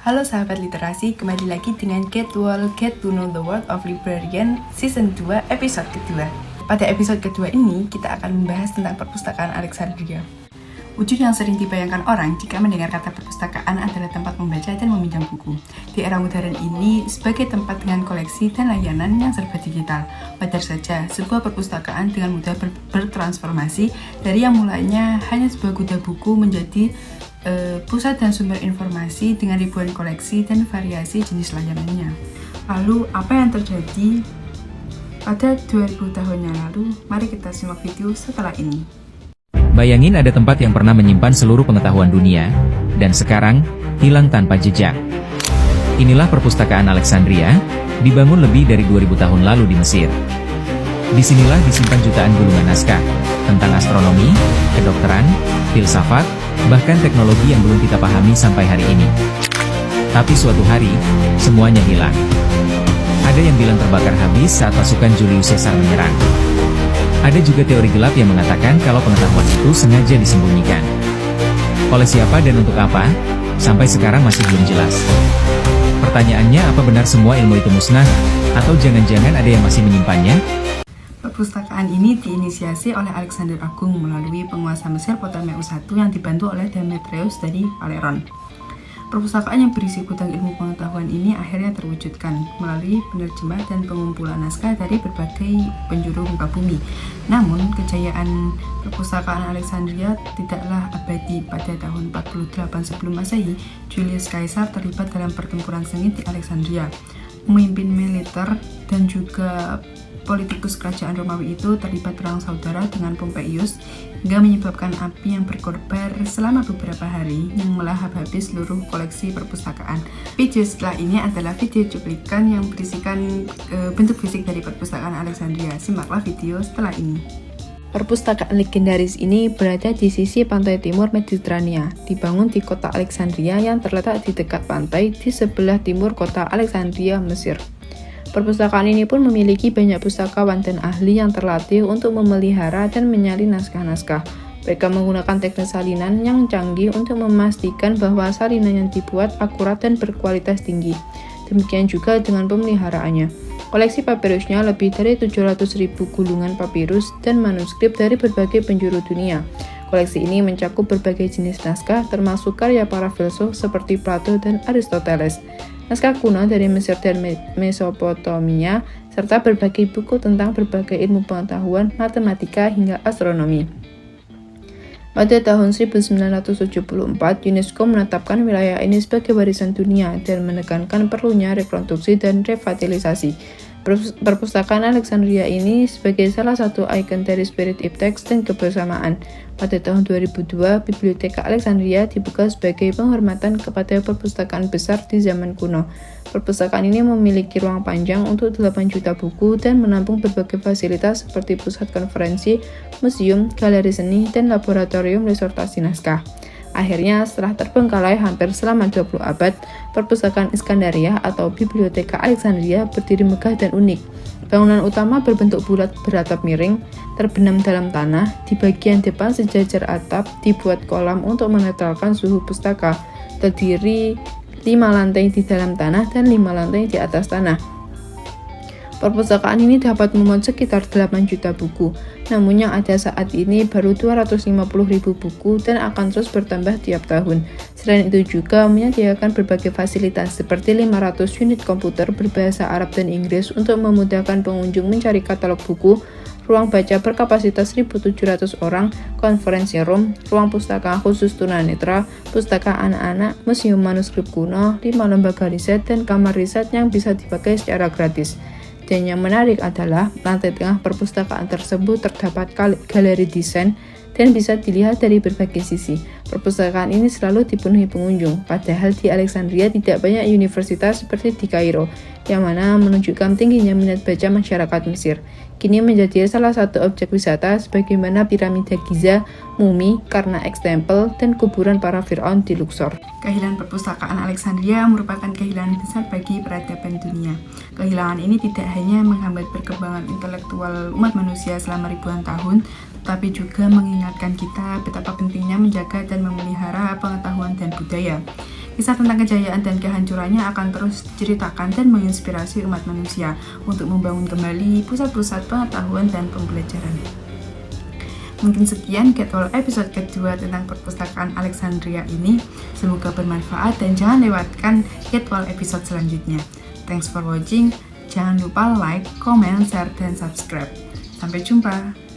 Halo sahabat literasi, kembali lagi dengan Get to Know the World of Librarian Season 2 episode kedua. Pada episode kedua ini, kita akan membahas tentang perpustakaan Alexandria. Wujud yang sering dibayangkan orang jika mendengar kata perpustakaan adalah tempat membaca dan meminjam buku. Di era modern ini, sebagai tempat dengan koleksi dan layanan yang serba digital, wajar saja sebuah perpustakaan dengan mudah bertransformasi dari yang mulanya hanya sebuah gudang buku menjadi pusat dan sumber informasi dengan ribuan koleksi dan variasi jenis layanannya. Lalu, apa yang terjadi pada 2000 tahun yang lalu? Mari kita simak video setelah ini. Bayangin ada tempat yang pernah menyimpan seluruh pengetahuan dunia, dan sekarang, hilang tanpa jejak. Inilah perpustakaan Alexandria, dibangun lebih dari 2000 tahun lalu di Mesir. Disinilah disimpan jutaan gulungan naskah, tentang astronomi, kedokteran, filsafat, bahkan teknologi yang belum kita pahami sampai hari ini. Tapi suatu hari, semuanya hilang. Ada yang bilang terbakar habis saat pasukan Julius Caesar menyerang. Ada juga teori gelap yang mengatakan kalau pengetahuan itu sengaja disembunyikan. Oleh siapa dan untuk apa? Sampai sekarang masih belum jelas. Pertanyaannya, apa benar semua ilmu itu musnah? Atau jangan-jangan ada yang masih menyimpannya? Perpustakaan ini diinisiasi oleh Alexander Agung melalui penguasa Mesir Ptolemeus I yang dibantu oleh Demetrius dari Phaleron. Perpustakaan yang berisi gudang ilmu pengetahuan ini akhirnya terwujudkan melalui penerjemah dan pengumpulan naskah dari berbagai penjuru muka bumi. Namun, kejayaan perpustakaan Alexandria tidaklah abadi. Pada tahun 48 sebelum Masehi, Julius Caesar terlibat dalam pertempuran sengit di Alexandria. Pemimpin militer dan juga politikus kerajaan Romawi itu terlibat perang saudara dengan Pompeius hingga menyebabkan api yang berkobar selama beberapa hari yang melahap habis seluruh koleksi perpustakaan. Video setelah ini adalah video cuplikan yang berisikan bentuk fisik dari perpustakaan Alexandria. Simaklah video setelah ini. Perpustakaan legendaris ini berada di sisi pantai timur Mediterania, dibangun di kota Alexandria yang terletak di dekat pantai di sebelah timur kota Alexandria, Mesir. Perpustakaan ini pun memiliki banyak pustakawan dan ahli yang terlatih untuk memelihara dan menyalin naskah-naskah. Mereka menggunakan teknik salinan yang canggih untuk memastikan bahwa salinan yang dibuat akurat dan berkualitas tinggi. Demikian juga dengan pemeliharaannya. Koleksi papirusnya lebih dari 700.000 gulungan papirus dan manuskrip dari berbagai penjuru dunia. Koleksi ini mencakup berbagai jenis naskah, termasuk karya para filsuf seperti Plato dan Aristoteles, naskah kuno dari Mesir dan Mesopotamia, serta berbagai buku tentang berbagai ilmu pengetahuan, matematika, hingga astronomi. Pada tahun 1974, UNESCO menetapkan wilayah ini sebagai warisan dunia dan menekankan perlunya rekonstruksi dan revitalisasi. Perpustakaan Alexandria ini sebagai salah satu ikon dari spirit iptex dan kebersamaan. Pada tahun 2002, Biblioteka Alexandria dibuka sebagai penghormatan kepada perpustakaan besar di zaman kuno. Perpustakaan ini memiliki ruang panjang untuk 8 juta buku dan menampung berbagai fasilitas seperti pusat konferensi, museum, galeri seni, dan laboratorium resortasi naskah. Akhirnya, setelah terbengkalai hampir selama 20 abad, perpustakaan Iskandaria atau Biblioteka Alexandria berdiri megah dan unik. Bangunan utama berbentuk bulat beratap miring, terbenam dalam tanah. Di bagian depan sejajar atap dibuat kolam untuk menetralkan suhu pustaka. Terdiri 5 lantai di dalam tanah dan 5 lantai di atas tanah. Perpustakaan ini dapat memuat sekitar 8 juta buku, namun yang ada saat ini baru 250.000 buku dan akan terus bertambah tiap tahun. Selain itu juga menyediakan berbagai fasilitas seperti 500 unit komputer berbahasa Arab dan Inggris untuk memudahkan pengunjung mencari katalog buku, ruang baca berkapasitas 1.700 orang, konferensi room, ruang pustaka khusus tunanetra, pustaka anak-anak, museum manuskrip kuno, 5 lembaga riset, dan kamar riset yang bisa dipakai secara gratis. Dan yang menarik adalah lantai tengah perpustakaan tersebut terdapat galeri desain dan bisa dilihat dari berbagai sisi. Perpustakaan ini selalu dipenuhi pengunjung, padahal di Alexandria tidak banyak universitas seperti di Kairo, yang mana menunjukkan tingginya minat baca masyarakat Mesir. Kini menjadi salah satu objek wisata sebagaimana piramida Giza, mumi, Karnak Temple, dan kuburan para Fir'aun di Luxor. Kehilangan perpustakaan Alexandria merupakan kehilangan besar bagi peradaban dunia. Kehilangan ini tidak hanya menghambat perkembangan intelektual umat manusia selama ribuan tahun, tetapi juga mengingatkan kita betapa pentingnya menjaga dan memelihara pengetahuan dan budaya. Kisah tentang kejayaan dan kehancurannya akan terus diceritakan dan menginspirasi umat manusia untuk membangun kembali pusat-pusat pengetahuan dan pembelajaran. Mungkin sekian Get Well episode kedua tentang perpustakaan Alexandria ini. Semoga bermanfaat dan jangan lewatkan Get Well episode selanjutnya. Thanks for watching. Jangan lupa like, comment, share, dan subscribe. Sampai jumpa.